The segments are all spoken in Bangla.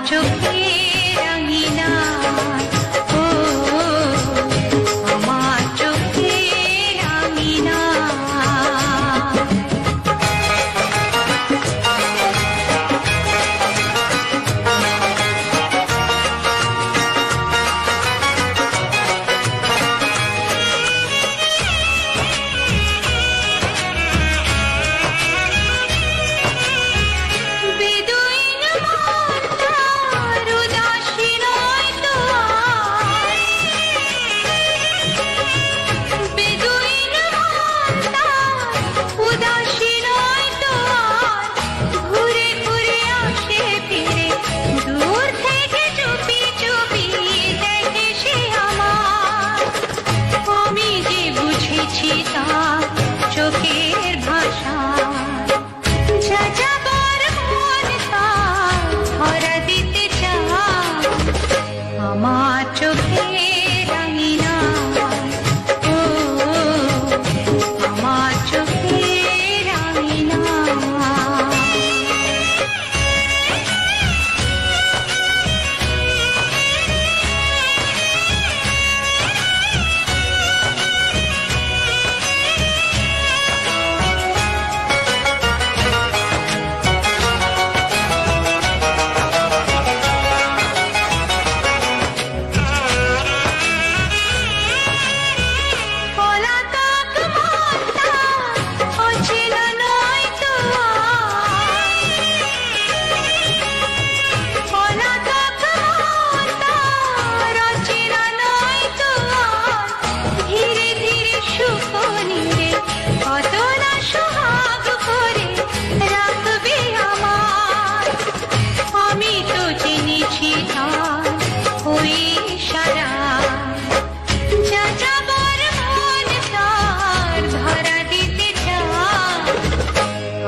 চোখে রাঙিনা, ও আমার চোখে রাঙিনা। চোখের ভাষা যা যাবার মন তার ধরা দিতে চায় আমার চোখে রাঙিনা, ও আমার চোখে রাঙিনা।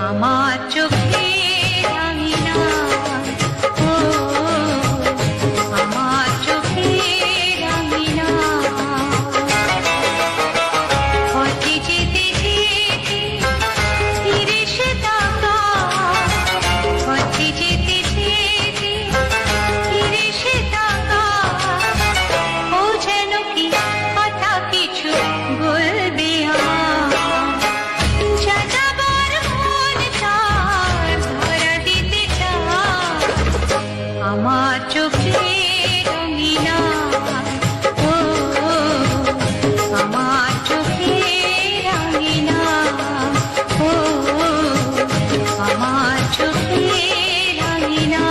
আমার চোখে রাঙিনা, ও আমার চোখে রাঙিনা। পথে যেতে যেতে ফিরে সে তাকায়, পথে যেতে যেতে ফিরে সে তাকায়, ও যেন কি কথা কিছু বলবে আমার, যা যাবার মন তার ধরা দিতে চায় আমার চোখে রাঙিনা, ও আমার চোখে রাঙিনা, ও আমার চোখে রাঙিনা।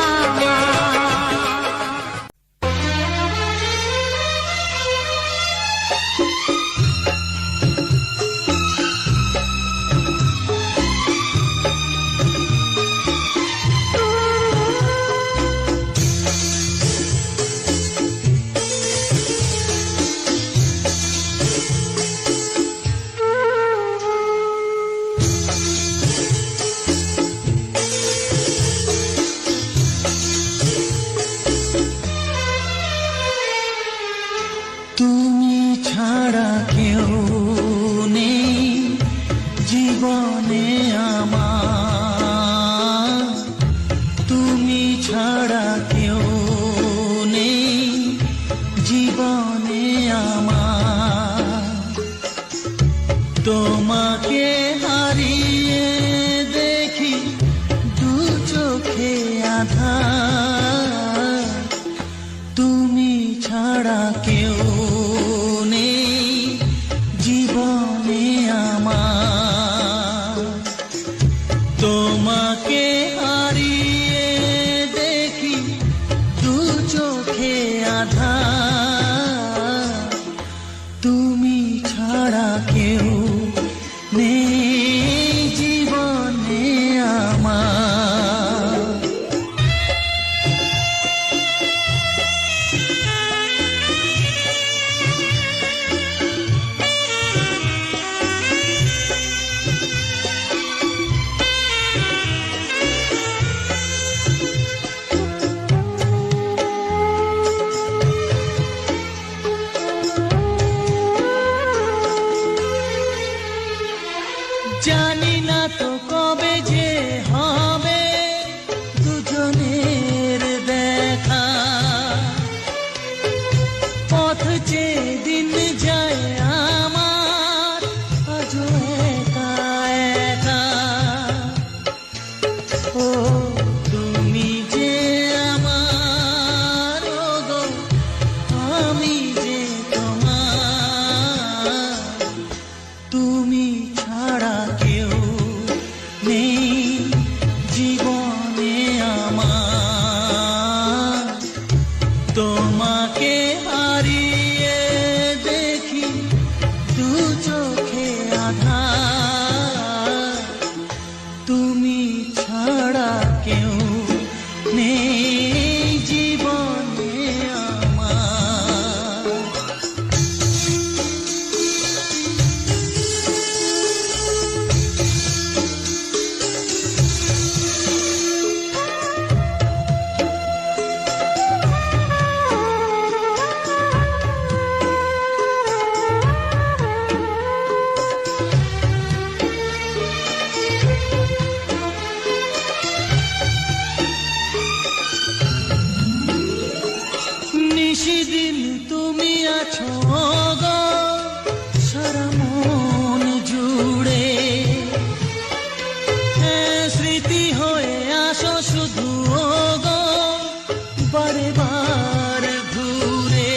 বারে বার ঘুরে।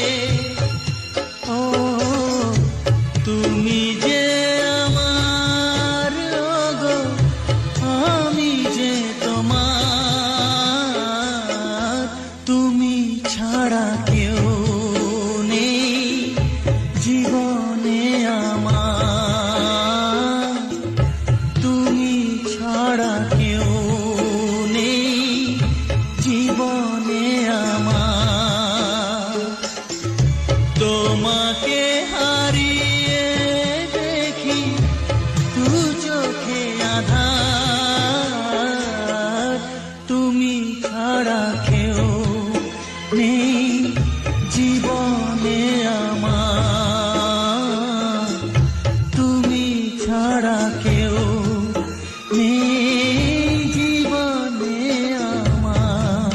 ও তুমি যে আমার, ওগো আমি যে তোমার, তুমি ছাড়া কেউ নেই জীবনে আমার, তুমি ছাড়া কেউ নেই জীবনে আমার। তোমাকে হারিয়ে দেখি দু চোখে আঁধার, তুমি ছাড়া কেউ নেই জীবনে আমার, তুমি ছাড়া কেউ নেই জীবনে আমার।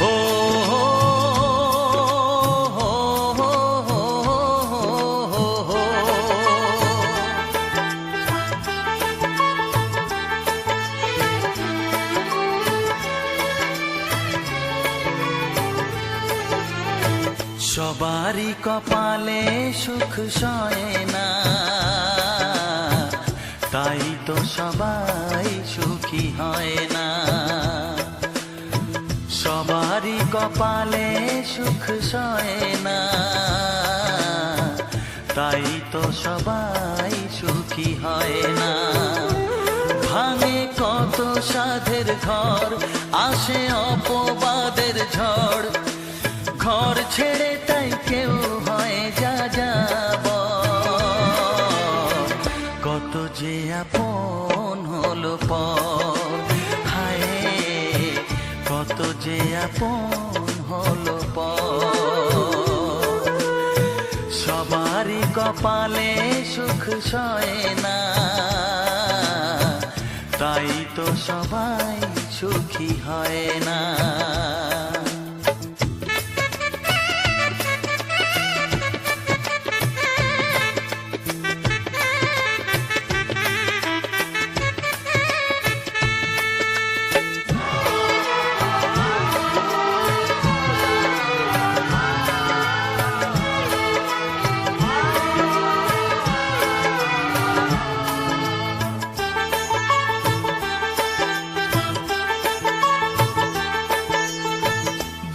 ও সবারই কপালে সুখ সয় না, তাই তো সবাই সুখী হয় না। সবারই কপালে সুখ সয় না, তাই তো সবাই সুখী হয় না। ভাঙে কত সাধের ঘর, আসে অপবাদের ঝড়, ঘর ছেড়ে তাই কেউ হয় যা যাব। কত যে আপন হলো পর, হায় কত যে আপন হলো পর। সবারই কপালে সুখ সয় না, তাই তো সবাই সুখী হয় না।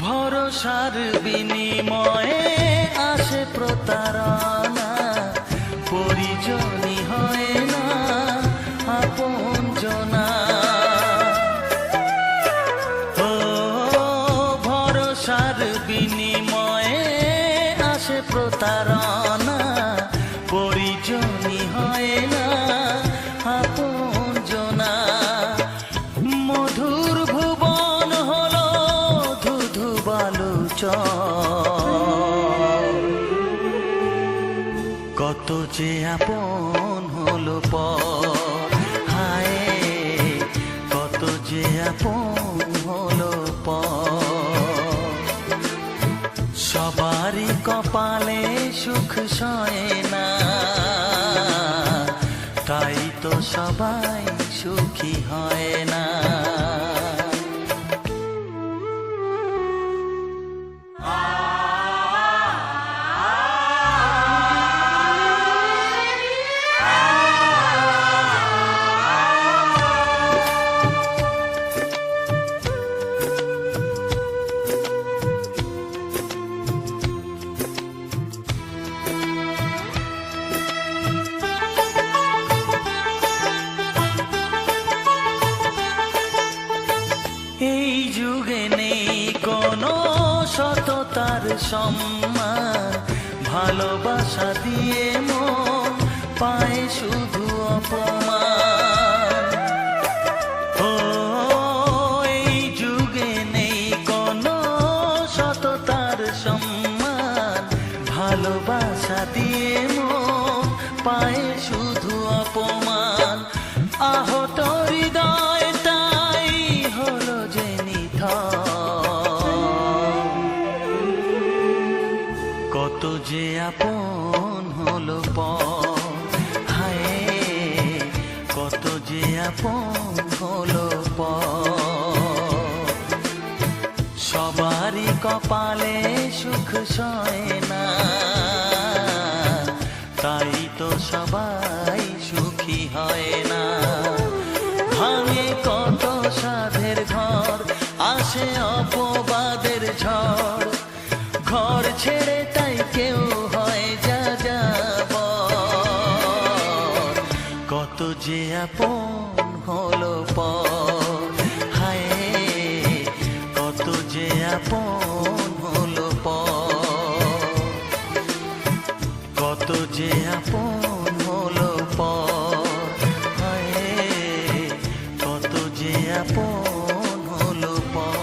ভরসার বিনিময়ে আসে প্রতারণা, পরিজনই হয় না আপনজনা। ও ভরসার বিনিময়ে আসে প্রতারণা, পরিজনই হয় না আপনজনা। মধুর ভুবন হলো ধুধু বালুচর, কত যে আপন হলো পর, হায় কত যে আপন হলো পর। সবারই কপালে সুখ সয় না, তাই তো সবাই সুখী হয় না। এই যুগে নেই কোনো সততার সম্মান, ভালোবাসা দিয়ে মন পায় শুধু অপমান। ও এই যুগে নেই কোনো সততার সম্মান, ভালোবাসা দিয়ে মন পায় শুধু অপমান। আহত হৃদয় তাই হলো যে নিথর, যে আপন হলো পর, হায় কত যে আপন হলো পর। সবারই কপালে সুখ সয় না, তাই তো সবাই সুখী হয় না। ভাঙে কত সাধের ঘর, আসে অপবাদের ঝড়, ঘর ছেড়ে তাই কেউ হয় যা যাবার। কত যে আপন হলো পর, হায় কত যে আপন হলো পর, কত যে আপন হলো পর, হায় কত যে আপন হলো পর।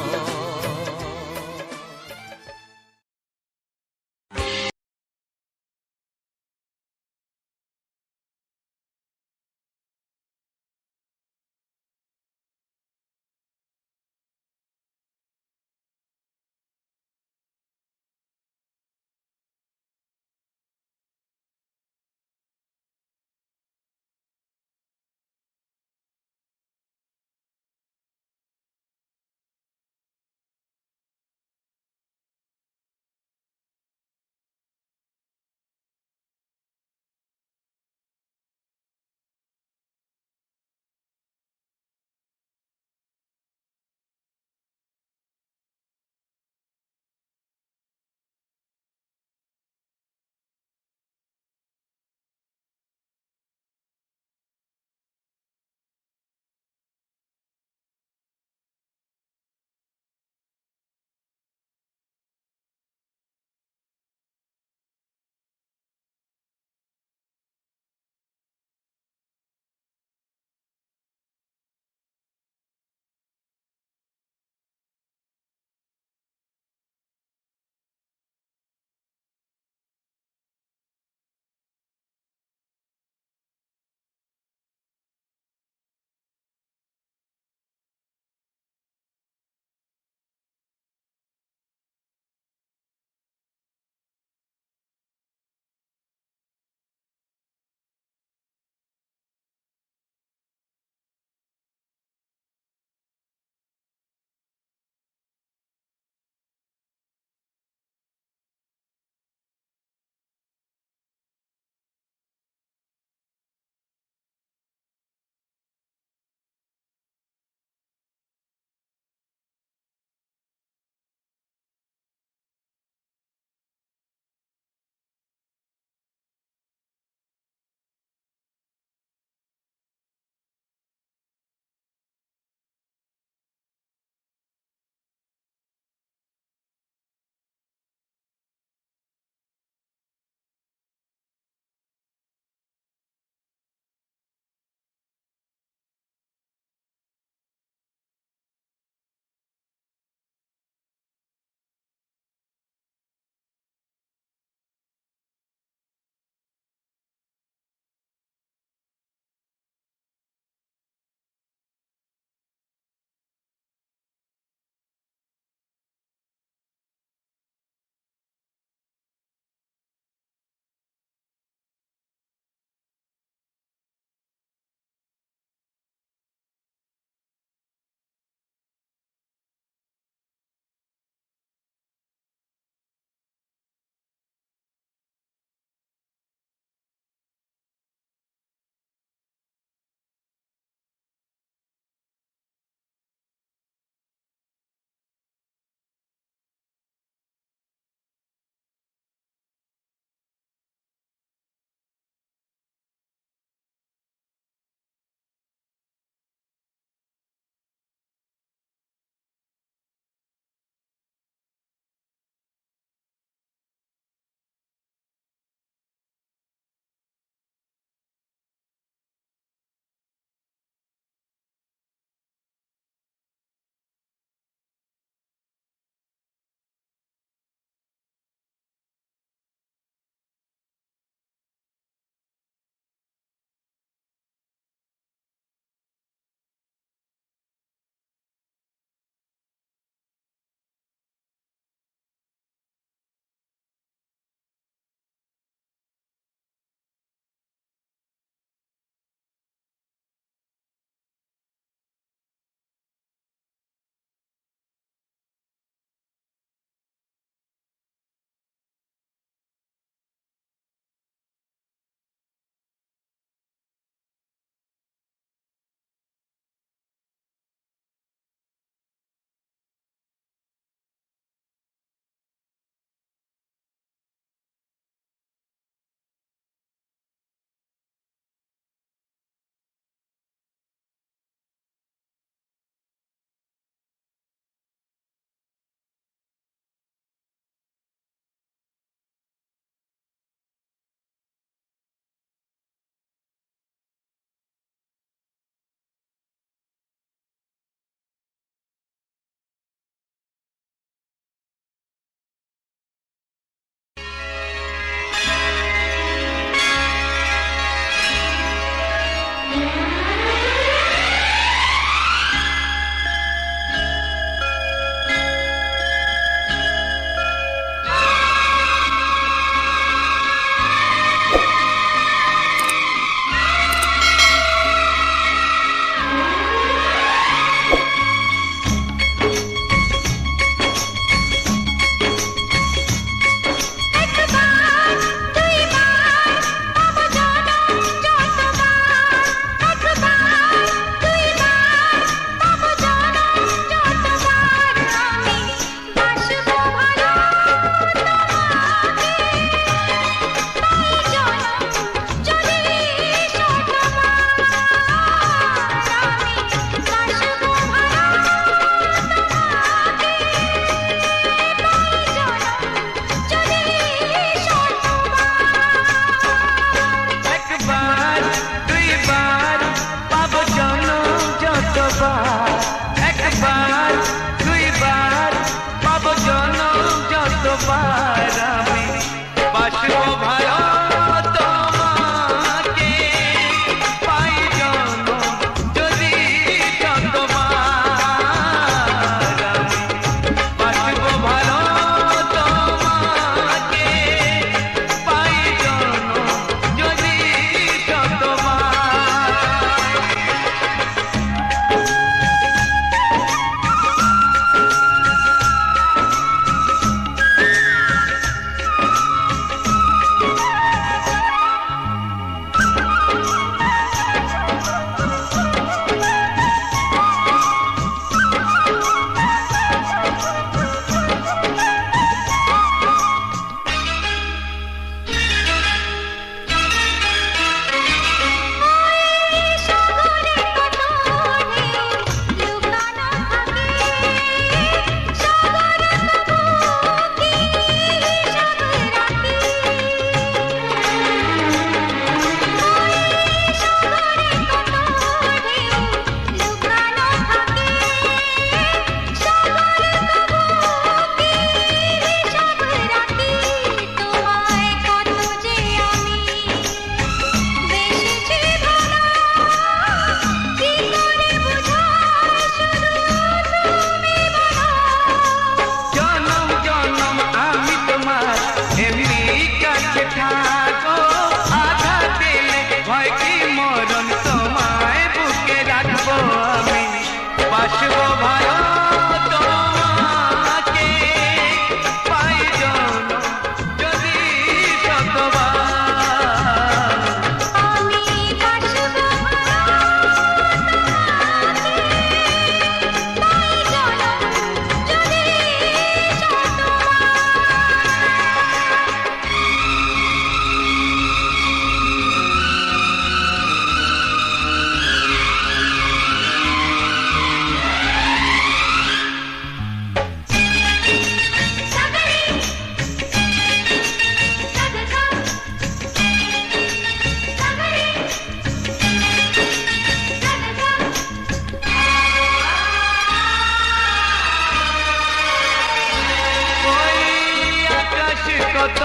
কত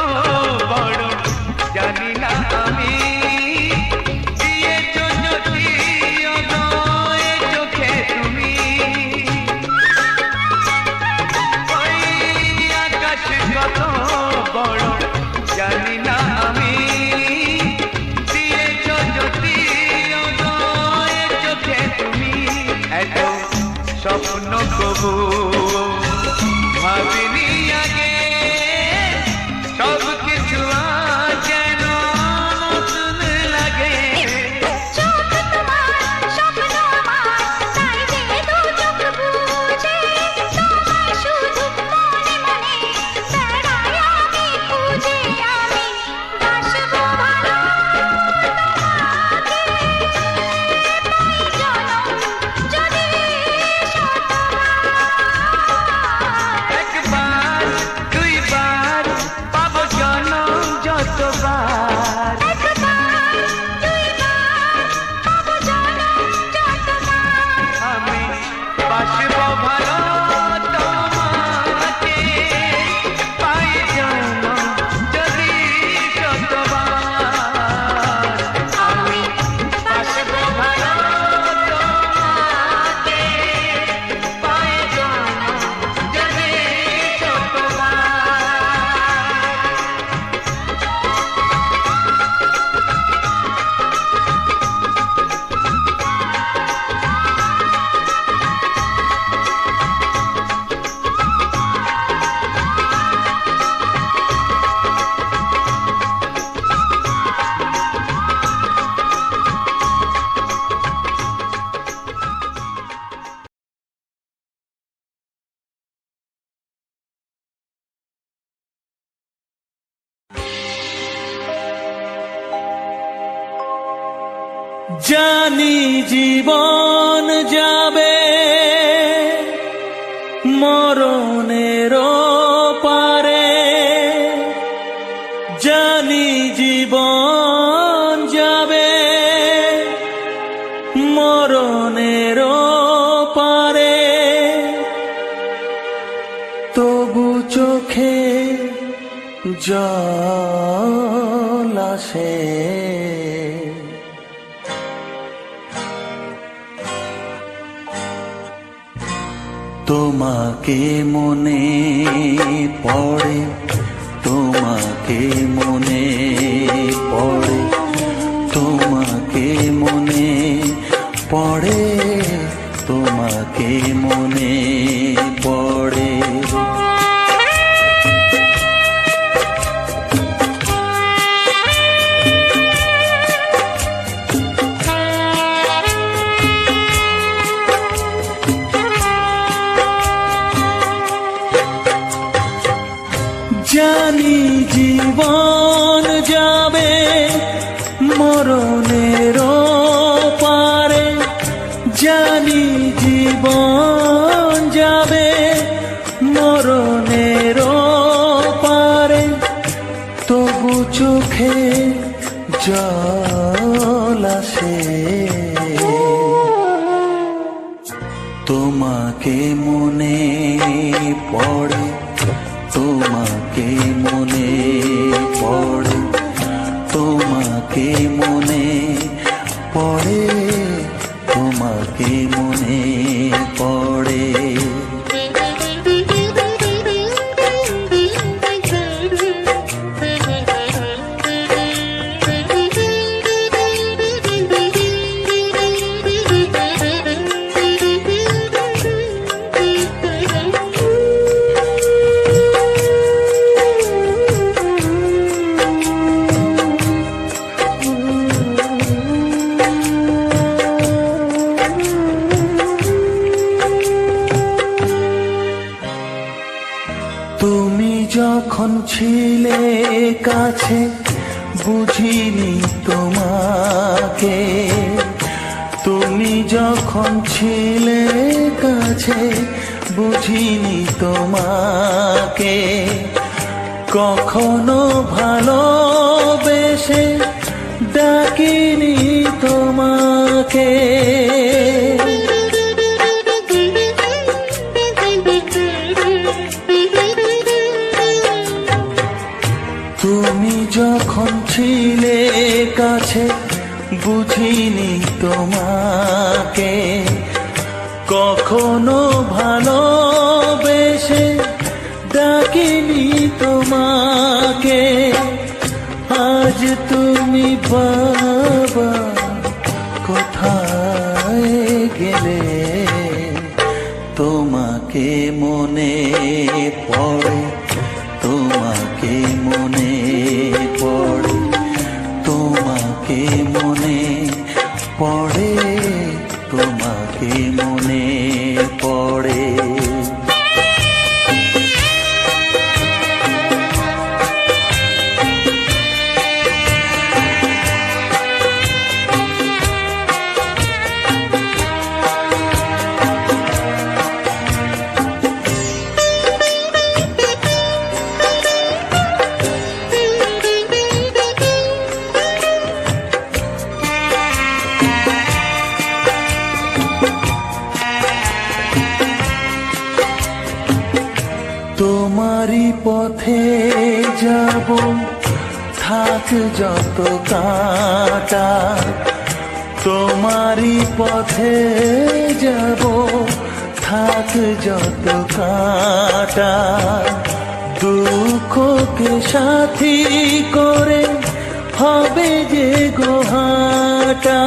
বড় জানি না আমি দিয়েছো যদি অদয় চোখে তুমি ওই আকাশ কত বড় জানি না আমি দিয়েছো যদি অদয় চোখে তুমি এত স্বপ্ন কবু ভাবিনি আগে সব কিছু আজ যেন নতুন লাগে চোখ তোমার স্বপ্ন আমার তাই যে দু চোখ বুঝে তোমায় শুধু মনে মনে বেড়াই আমি খুঁজে আমি বাসবো ভালো তোমাকে পাই জনম যদি একবার দুইবার পাবো জনম যতবার আমি বাসবো ভালো তোমাকে পাই জনম যদি শতবার আমি বাসবো ভালো তোমাকে পাই জনম যদি শতবার জানি জীবন যাবে মরণের পারে, জানি জীবন যাবে মরণের পারে, তবু চোখে জল আসে, তোমাকে মনে পড়ে, তোমাকে মনে পড়ে, তোমাকে মনে পড়ে, তোমাকে মনে পড়ে। জানি জীবন যাবে মরণের পারে, জানি জীবন যাবে মরণের পারে, তবু চোখে জল আসে, তোমাকে মনে পড়ে, তোমাকে মনে পড়ে, তোমাকে মনে পড়ে, তোমাকে মনে পড়ে। তুমি যখন ছিলে কাছে বুঝিনি তোমাকে, তুমি যখন ছিলে কাছে বুঝিনি তোমাকে, কখনো ভালোবেসে ডাকিনি তোমাকে, যখন ছিলে কাছে বুঝিনি তোমাকে, কখনো ভালোবেসে ডাকিনি তোমাকে। আজ তুমি বাবা কোথায় গেলে, তোমাকে মনে পড়ে, তোমাকে মনে পড়ে, তোমাকে মনে পড়ে, তোমাকে মনে পড়ে। তোমারই পথে যাব, থাক যত কাঁটা, তোমারই পথে যাব, থাক যত কাঁটা। দুঃখকে সাথী করে হবে যে গোহাটা।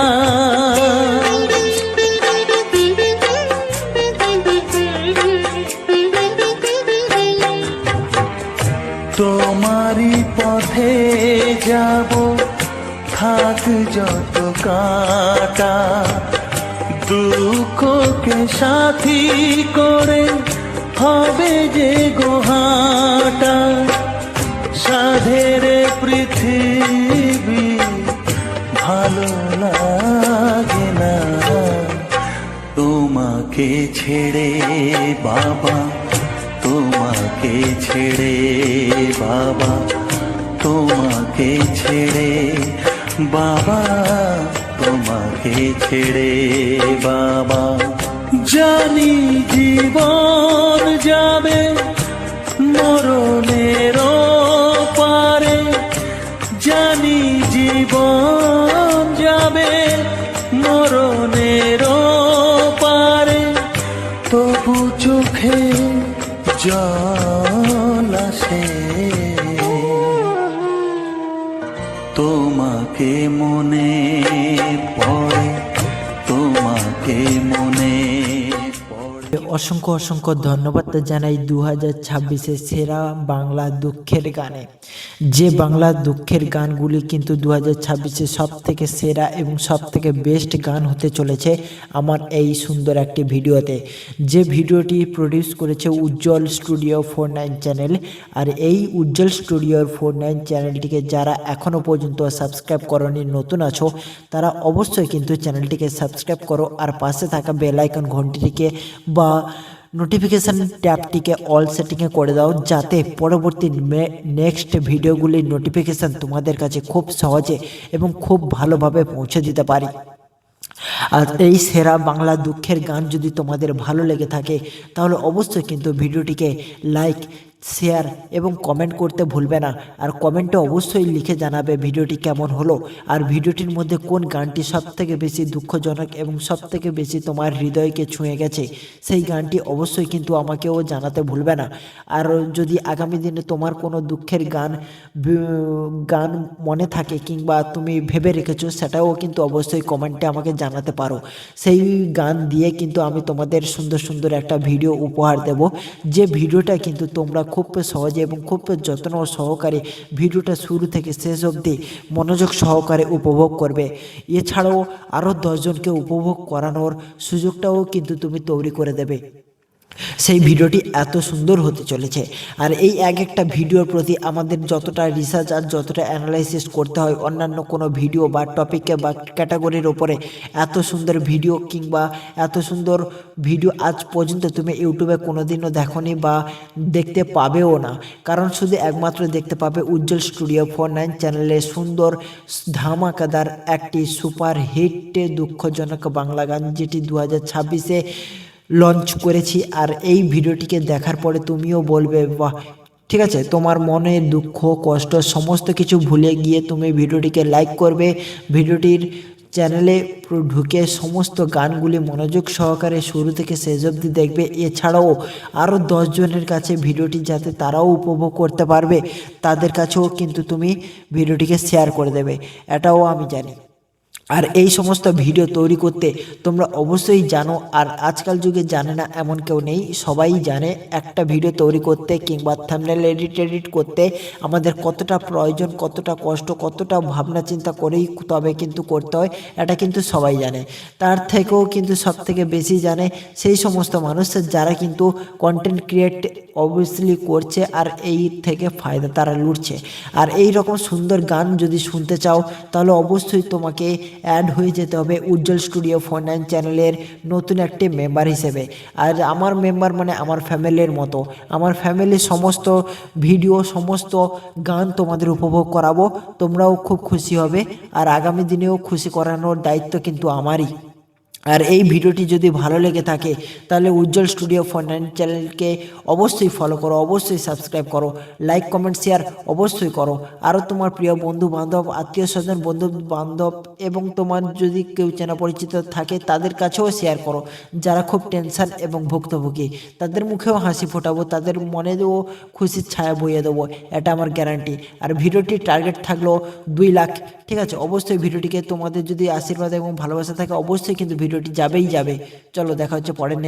তোমারই পথে যাব, থাক যত কাঁটা, দুঃখকে সাথী করে হবে যে গোহাটা। সাধের পৃথিবী ভালো লাগে না তোমাকে ছেড়ে বাবা, তোমাকে ছেড়ে বাবা, তোমাকে ছেড়ে বাবা, তোমাকে ছেড়ে বাবা। জানি জীবন যাবে মরণের পারে, জানি জীবন যাবে মরণের পারে, তবু চোখে জল আসে তোমাকে মনে পড়ে, তোমাকে মনে পড়ে। অসংখ্য অসংখ্য ধন্যবাদ জানাই 2026-এর সেরা বাংলা দুঃখের গানে। যে বাংলা দুঃখের গানগুলি কিন্তু 2026-এ সব থেকে সেরা এবং সব থেকে বেস্ট গান হতে চলেছে আমার এই সুন্দর একটি ভিডিওতে। যে ভিডিওটি প্রডিউস করেছে উজ্জ্বল স্টুডিও 49 চ্যানেল। আর এই উজ্জ্বল স্টুডিও 49 চ্যানেলটিকে যারা এখনও পর্যন্ত সাবস্ক্রাইব করনি, নতুন আছো, তারা অবশ্যই কিন্তু চ্যানেলটিকে সাবস্ক্রাইব করো আর পাশে থাকা বেল আইকন ঘন্টিটিকে বা নোটিফিকেশান ট্যাবটিকে অল সেটিংয়ে করে দাও, যাতে পরবর্তী নেক্সট ভিডিওগুলির নোটিফিকেশান তোমাদের কাছে খুব সহজে এবং খুব ভালোভাবে পৌঁছে দিতে পারি। আর এই সেরা বাংলা দুঃখের গান যদি তোমাদের ভালো লেগে থাকে তাহলে অবশ্যই কিন্তু ভিডিওটিকে লাইক, শেয়ার এবং কমেন্ট করতে ভুলবে না। আর কমেন্টে অবশ্যই লিখে জানাবে ভিডিওটি কেমন হলো, আর ভিডিওটির মধ্যে কোন গানটি সবথেকে বেশি দুঃখজনক এবং সবথেকে বেশি তোমার হৃদয়কে ছুঁয়ে গেছে সেই গানটি অবশ্যই কিন্তু আমাকেও জানাতে ভুলবে না। আর যদি আগামী দিনে তোমার কোনো দুঃখের গান মনে থাকে কিংবা তুমি ভেবে রেখেছো, সেটাও কিন্তু অবশ্যই কমেন্টে আমাকে জানাতে পারো। সেই গান দিয়ে কিন্তু আমি তোমাদের সুন্দর সুন্দর একটা ভিডিও উপহার দেব, যে ভিডিওটা কিন্তু তোমরা খুব সহজে এবং খুব যত্ন সহকারে ভিডিওটা শুরু থেকে শেষ অবধি মনোযোগ সহকারে উপভোগ করবে। এছাড়াও আরও 10 জনকে উপভোগ করানোর সুযোগটাও কিন্তু তুমি তৈরি করে দেবে। সেই ভিডিওটি এত সুন্দর হতে চলেছে। আর এই এক একটা ভিডিওর প্রতি আমাদের যতটা রিসার্চ আর যতটা অ্যানালাইসিস করতে হয় অন্যান্য কোনো ভিডিও বা টপিকে বা ক্যাটাগরির ওপরে, এত সুন্দর ভিডিও কিংবা এত সুন্দর ভিডিও আজ পর্যন্ত তুমি ইউটিউবে কোনোদিনও দেখোনি বা দেখতে পাবেও না। কারণ শুধু একমাত্র দেখতে পাবে উজ্জ্বল স্টুডিও 49 চ্যানেলে সুন্দর ধামাকাদার একটি সুপার হিট দুঃখজনক বাংলা গান, যেটি 2026-এ লঞ্চ করেছি। আর এই ভিডিওটিকে দেখার পরে তুমিও বলবে বাহ, ঠিক আছে, তোমার মনে দুঃখ কষ্ট সমস্ত কিছু ভুলে গিয়ে তুমি ভিডিওটিকে লাইক করবে, ভিডিওটির চ্যানেলে পুরো ঢুকে সমস্ত গানগুলি মনোযোগ সহকারে শুরু থেকে শেষ অবধি দেখবে। এছাড়াও আরও 10 জনের কাছে ভিডিওটি যাতে তারাও উপভোগ করতে পারবে তাদের কাছেও কিন্তু তুমি ভিডিওটিকে শেয়ার করে দেবে, এটাও আমি জানি। আর এই সমস্ত ভিডিও তৈরি করতে তোমরা অবশ্যই জানো, আর আজকাল যুগে জানে না এমন কেউ নেই, সবাই জানে একটা ভিডিও তৈরি করতে কিংবা থাম্বনেল এডিট করতে আমাদের কতটা প্রয়োজন, কতটা কষ্ট, কতটা ভাবনা চিন্তা করেই তবে কিন্তু করতে হয়, এটা কিন্তু সবাই জানে। তার থেকেও কিন্তু সব থেকে বেশি জানে সেই সমস্ত মানুষ যারা কিন্তু কন্টেন্ট ক্রিয়েট অবভিয়াসলি করছে আর এই থেকে ফায়দা তারা লুটছে। আর এই রকম সুন্দর গান যদি শুনতে চাও তাহলে অবশ্যই তোমাকে অ্যাড হয়ে যেতে হবে উজ্জ্বল স্টুডিও 49 চ্যানেলের নতুন একটি মেম্বার হিসেবে। আর আমার মেম্বার মানে আমার ফ্যামিলির মতো, আমার ফ্যামিলির সমস্ত ভিডিও সমস্ত গান তোমাদের উপভোগ করাবো, তোমরাও খুব খুশি হবে। আর আগামী দিনেও খুশি করানোর দায়িত্ব কিন্তু আমারই। আর এই ভিডিওটি যদি ভালো লেগে থাকে তাহলে উজ্জ্বল স্টুডিও 49 চ্যানেলকে অবশ্যই ফলো করো, অবশ্যই সাবস্ক্রাইব করো, লাইক কমেন্ট শেয়ার অবশ্যই করো। আরও তোমার প্রিয় বন্ধু বান্ধব আত্মীয় স্বজন বন্ধু বান্ধব এবং তোমার যদি কেউ চেনা পরিচিত থাকে তাদের কাছেও শেয়ার করো, যারা খুব টেনশন এবং ভুক্তভোগী তাদের মুখেও হাসি ফোটাবো, তাদের মনেও খুশির ছায়া বইয়ে দেবো, এটা আমার গ্যারান্টি। আর ভিডিওটির টার্গেট থাকলো 2 লাখ, ঠিক আছে। অবশ্যই ভিডিওটিকে তোমাদের যদি আশীর্বাদ এবং ভালোবাসা থাকে অবশ্যই কিন্তু ভিডিওটি যাবেই যাবে। চলো দেখা হচ্ছে পরের